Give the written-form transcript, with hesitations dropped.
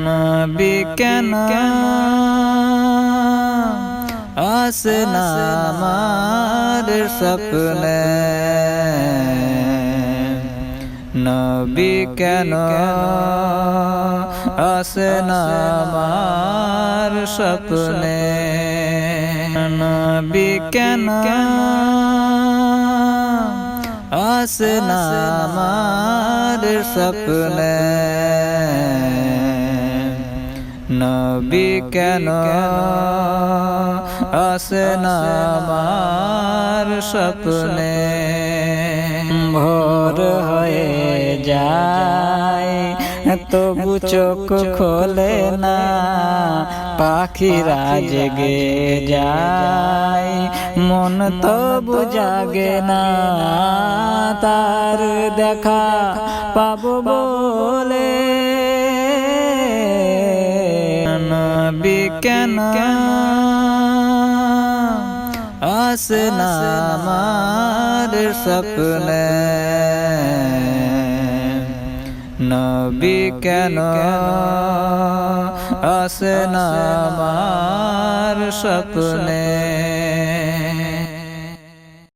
নবী কেন আসে না আমার স্বপ্নে, নবী কেন আসে না আমার স্বপ্নে, নবী কেন আসে না আমার স্বপ্নে, নবী কেন আসে না আমার স্বপ্নে। ভোর হয়ে যায় তবু চোখ খোলে না, পাখিরা জেগে যায় মন তবু জাগে না, তার দেখা পাবো বলে, নবী কেন আসে না আমার স্বপ্নে, নবী কেন আসে না আমার স্বপ্নে।